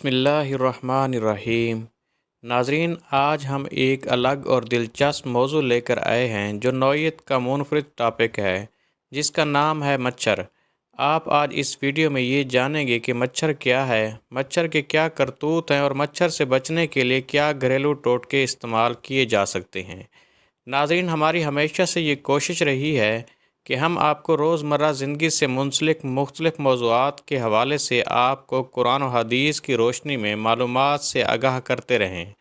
बिस्मिल्लाहिर्रहमानिर्रहीम। नाज़रीन, आज हम एक अलग और दिलचस्प मौजू लेकर आए हैं जो नौइयत का मुनफरिद टॉपिक है, जिसका नाम है मच्छर। आप आज इस वीडियो में ये जानेंगे कि मच्छर क्या है, मच्छर के क्या करतूत हैं और मच्छर से बचने के लिए क्या घरेलू टोटके इस्तेमाल किए जा सकते हैं। नाज़रीन, हमारी हमेशा से ये कोशिश रही है कि हम आपको रोज़मर्रा ज़िंदगी से मुंसलिक मुख्तलिफ़ मौज़ूआत के हवाले से आपको कुरान और हदीस की रोशनी में मालूमात से आगाह करते रहें।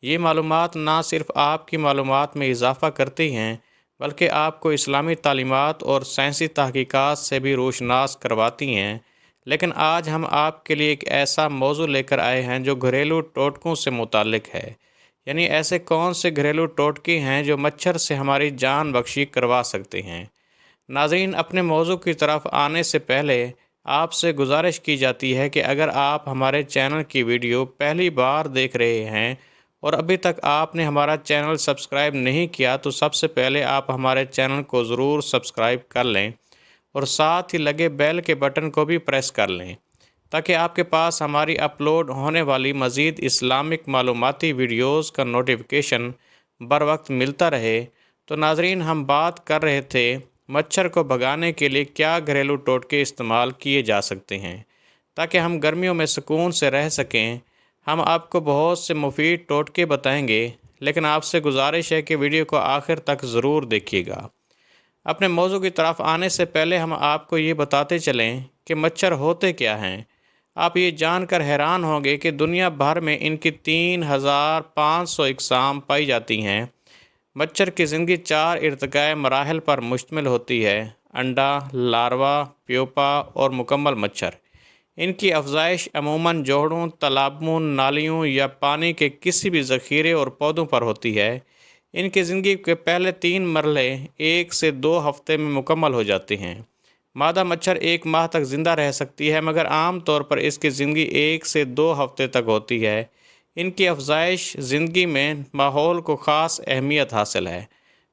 ये मालूमात ना सिर्फ़ आपकी मालूमात में इजाफ़ा करती हैं, बल्कि आपको इस्लामी तालीमात और साइंसी तहक़ीक़ात से भी रोशनास करवाती हैं। लेकिन आज हम आपके लिए एक ऐसा मौजू लेकर आए हैं जो घरेलू टोटकों से मुताल्लिक़ है, यानी ऐसे कौन से घरेलू टोटके हैं जो मच्छर से हमारी जान बख्शी करवा सकते हैं। नाज़रीन, अपने मौजू की तरफ आने से पहले आपसे गुजारिश की जाती है कि अगर आप हमारे चैनल की वीडियो पहली बार देख रहे हैं और अभी तक आपने हमारा चैनल सब्सक्राइब नहीं किया, तो सबसे पहले आप हमारे चैनल को ज़रूर सब्सक्राइब कर लें और साथ ही लगे बेल के बटन को भी प्रेस कर लें, ताकि आपके पास हमारी अपलोड होने वाली मज़ीद इस्लामिक मालूमाती वीडियोज़ का नोटिफिकेशन बर वक्त मिलता रहे। तो नाज़रीन, हम बात कर रहे थे मच्छर को भगाने के लिए क्या घरेलू टोटके इस्तेमाल किए जा सकते हैं ताकि हम गर्मियों में सुकून से रह सकें। हम आपको बहुत से मुफीद टोटके बताएंगे, लेकिन आपसे गुजारिश है कि वीडियो को आखिर तक ज़रूर देखिएगा। अपने मौजू की तरफ आने से पहले हम आपको ये बताते चलें कि मच्छर होते क्या हैं। आप ये जानकर हैरान होंगे कि दुनिया भर में इनकी 3500 इकसाम पाई जाती हैं। मच्छर की ज़िंदगी 4 इर्तिकाई मराहल पर मुश्तमिल होती है: अंडा, लार्वा, प्यूपा और मुकम्मल मच्छर। इनकी अफजाइश अमूमन जोड़ों, तालाबों, नालियों या पानी के किसी भी ज़ख़ीरे और पौधों पर होती है। इनकी ज़िंदगी के पहले 3 मरहले 1 से 2 हफ़्ते में मुकम्मल हो जाते हैं। मादा मच्छर 1 माह तक ज़िंदा रह सकती है, मगर आम तौर पर इसकी ज़िंदगी 1 से 2 हफ़्ते तक होती है। इनकी अफजाइश ज़िंदगी में माहौल को ख़ास अहमियत हासिल है।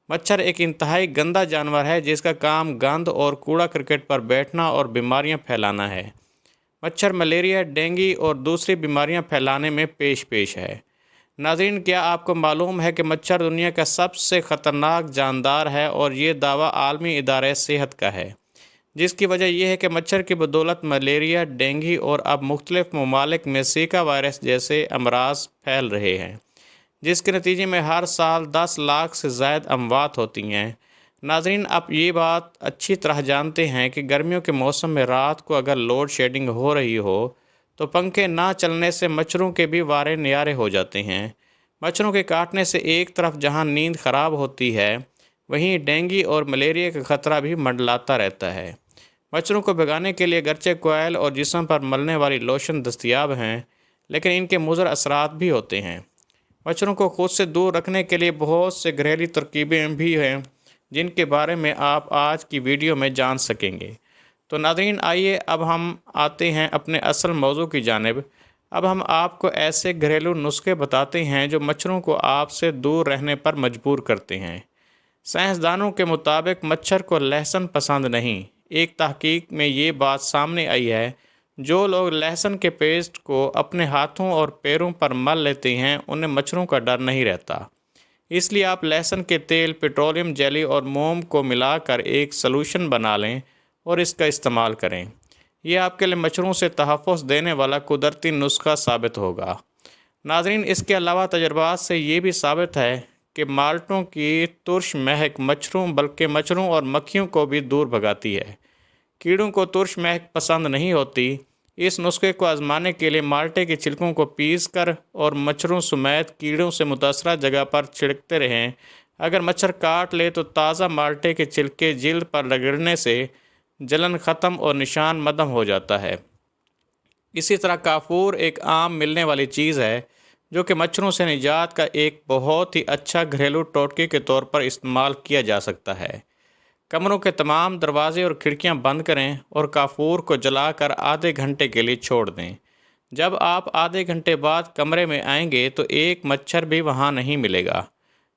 मच्छर एक इंतहाई गंदा जानवर है जिसका काम गंद और कूड़ा करकट पर बैठना और बीमारियां फैलाना है। मच्छर मलेरिया, डेंगू और दूसरी बीमारियां फैलाने में पेश है। नाज़रीन, क्या आपको मालूम है कि मच्छर दुनिया का सबसे ख़तरनाक जानदार है और ये दावा आलमी इदारे सेहत का है, जिसकी वजह यह है कि मच्छर की बदौलत मलेरिया, डेंगू और अब मुख्तलिफ़ ममालिक में ज़िका वायरस जैसे अमराज फैल रहे हैं, जिसके नतीजे में हर साल 10 लाख से ज़ायद अमवात होती हैं। नाज़रीन, आप ये बात अच्छी तरह जानते हैं कि गर्मियों के मौसम में रात को अगर लोड शेडिंग हो रही हो तो पंखे ना चलने से मच्छरों के भी वारे न्यारे हो जाते हैं। मच्छरों के काटने से एक तरफ जहां नींद ख़राब होती है, वहीं डेंगू और मलेरिया का ख़तरा भी मंडलाता रहता है। मच्छरों को भगाने के लिए अगरचे कोयल और जिस्म पर मलने वाली लोशन दस्तयाब हैं, लेकिन इनके मुज़र असरात भी होते हैं। मच्छरों को खुद से दूर रखने के लिए बहुत से घरेलू तरकीबें भी हैं, जिनके बारे में आप आज की वीडियो में जान सकेंगे। तो नाज़रीन, आइए अब हम आते हैं अपने असल मौजू की जानिब। अब हम आपको ऐसे घरेलू नुस्खे बताते हैं जो मच्छरों को आपसे दूर रहने पर मजबूर करते हैं। साइंसदानों के मुताबिक मच्छर को लहसुन पसंद नहीं। एक तहकीक में ये बात सामने आई है, जो लोग लहसुन के पेस्ट को अपने हाथों और पैरों पर मल लेते हैं, उन्हें मच्छरों का डर नहीं रहता। इसलिए आप लहसुन के तेल, पेट्रोलियम जेली और मोम को मिलाकर एक सलूशन बना लें और इसका इस्तेमाल करें। यह आपके लिए मच्छरों से तहफ़्फ़ुज़ देने वाला कुदरती नुस्खा साबित होगा। नाज़रीन, इसके अलावा तजर्बात से ये भी साबित है कि माल्टों की तुर्श महक मच्छरों और मक्खियों को भी दूर भगाती है। कीड़ों को तुर्श महक पसंद नहीं होती। इस नुस्खे को आजमाने के लिए माल्टे के छिलकों को पीस कर और मच्छरों समेत कीड़ों से मुतासरा जगह पर छिड़कते रहें। अगर मच्छर काट ले तो ताज़ा माल्टे के छिलके जिल्द पर रगड़ने से जलन ख़त्म और निशान मदम हो जाता है। इसी तरह काफूर एक आम मिलने वाली चीज़ है, जो कि मच्छरों से निजात का एक बहुत ही अच्छा घरेलू टोटके के तौर पर इस्तेमाल किया जा सकता है। कमरों के तमाम दरवाजे और खिड़कियां बंद करें और काफूर को जलाकर आधे घंटे के लिए छोड़ दें। जब आप आधे घंटे बाद कमरे में आएंगे तो एक मच्छर भी वहां नहीं मिलेगा।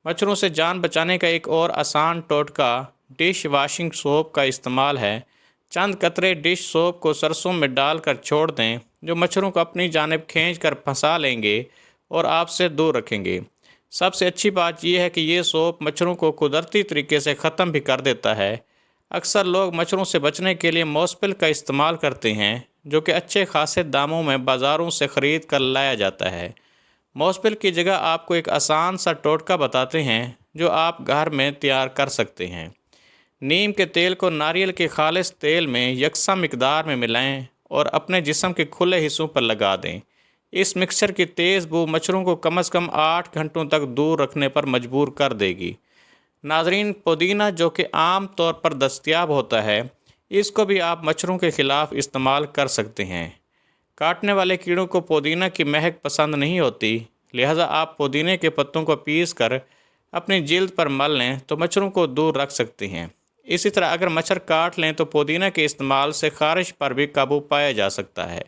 मच्छरों से जान बचाने का एक और आसान टोटका डिश वाशिंग सोप का इस्तेमाल है। चंद कतरे डिश सोप को सरसों में डालकर छोड़ दें, जो मच्छरों को अपनी जानिब खींच कर फंसा लेंगे और आपसे दूर रखेंगे। सबसे अच्छी बात यह है कि ये सोप मच्छरों को कुदरती तरीके से ख़त्म भी कर देता है। अक्सर लोग मच्छरों से बचने के लिए मॉस्किल का इस्तेमाल करते हैं, जो कि अच्छे खासे दामों में बाज़ारों से ख़रीद कर लाया जाता है। मॉस्किल की जगह आपको एक आसान सा टोटका बताते हैं जो आप घर में तैयार कर सकते हैं। नीम के तेल को नारियल के खालिस तेल में यकसा मिकदार में मिलाएं और अपने जिस्म के खुले हिस्सों पर लगा दें। इस मिक्सचर की तेज़ बू मच्छरों को कम से कम 8 घंटों तक दूर रखने पर मजबूर कर देगी। नाजरीन, पुदीना जो कि आम तौर पर दस्तयाब होता है, इसको भी आप मच्छरों के ख़िलाफ़ इस्तेमाल कर सकते हैं। काटने वाले कीड़ों को पुदीना की महक पसंद नहीं होती, लिहाजा आप पुदीने के पत्तों को पीस कर अपनी जिल्द पर मल लें तो मच्छरों को दूर रख सकते हैं। इसी तरह अगर मच्छर काट लें तो पुदीना के इस्तेमाल से खारिश पर भी काबू पाया जा सकता है।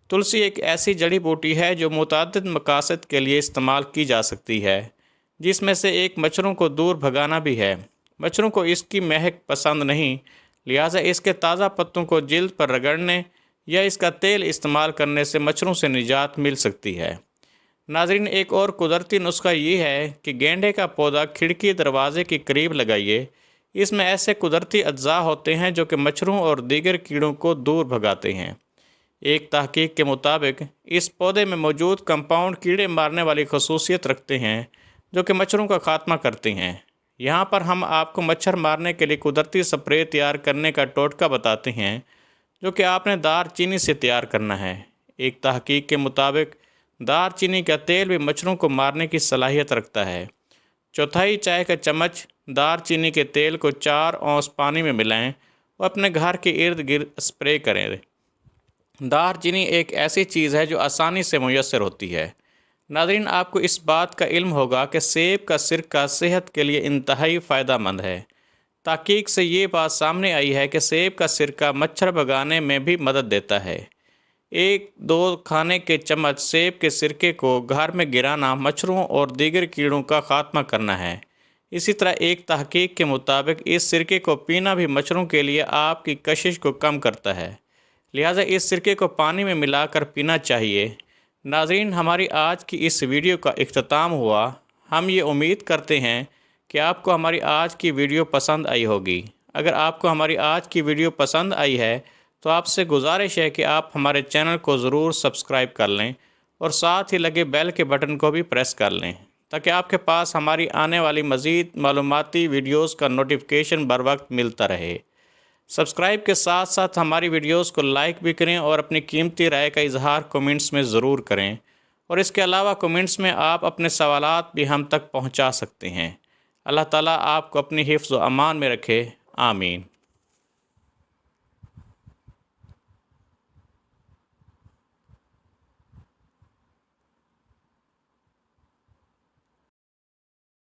तुलसी एक ऐसी जड़ी बूटी है जो मुतअद्दिद मकासद के लिए इस्तेमाल की जा सकती है, जिसमें से एक मच्छरों को दूर भगाना भी है। मच्छरों को इसकी महक पसंद नहीं, लिहाजा इसके ताज़ा पत्तों को जिल्द पर रगड़ने या इसका तेल इस्तेमाल करने से मच्छरों से निजात मिल सकती है। नाज़रीन, एक और कुदरती नुस्खा ये है कि गेंडे का पौधा खिड़की दरवाजे के करीब लगाइए। इसमें ऐसे कुदरती अज्जा होते हैं जो कि मच्छरों और दीगर कीड़ों को दूर भगाते हैं। एक तहकीक के मुताबिक इस पौधे में मौजूद कंपाउंड कीड़े मारने वाली खसूसियत रखते हैं जो कि मच्छरों का खात्मा करते हैं। यहाँ पर हम आपको मच्छर मारने के लिए कुदरती स्प्रे तैयार करने का टोटका बताते हैं, जो कि आपने दार चीनी से तैयार करना है। एक तहकीक के मुताबिक दार चीनी का तेल भी मच्छरों को मारने की सलाहियत रखता है। चौथाई चाय का चम्मच दार चीनी के तेल को 4 औंस पानी में मिलाएं और अपने घर के इर्द गिर्द स्प्रे करें। दार चीनी एक ऐसी चीज़ है जो आसानी से मुयस्सर होती है। नाज़रीन, आपको इस बात का इल्म होगा कि सेब का सिरका सेहत के लिए इंतहाई फ़ायदेमंद है। तहकीक से ये बात सामने आई है कि सेब का सिरका मच्छर भगाने में भी मदद देता है। 1-2 खाने के चम्मच सेब के सिरके को घर में गिराना मच्छरों और दीगर कीड़ों का खात्मा करना है। इसी तरह एक तहकीक के मुताबिक इस सिरके को पीना भी मच्छरों के लिए आपकी कशिश को कम करता है, लिहाजा इस सिरके को पानी में मिलाकर पीना चाहिए। नाज़रीन, हमारी आज की इस वीडियो का इख्तिताम हुआ। हम ये उम्मीद करते हैं कि आपको हमारी आज की वीडियो पसंद आई होगी। अगर आपको हमारी आज की वीडियो पसंद आई है तो आपसे गुजारिश है कि आप हमारे चैनल को ज़रूर सब्सक्राइब कर लें और साथ ही लगे बेल के बटन को भी प्रेस कर लें, ताकि आपके पास हमारी आने वाली मज़ीद मालूमाती वीडियोज़ का नोटिफिकेशन बर वक्त मिलता रहे। सब्सक्राइब के साथ साथ हमारी वीडियोस को लाइक भी करें और अपनी कीमती राय का इजहार कमेंट्स में ज़रूर करें। और इसके अलावा कमेंट्स में आप अपने सवालात भी हम तक पहुंचा सकते हैं। अल्लाह ताला आपको अपनी हिफ्ज़ व अमान में रखे। आमीन।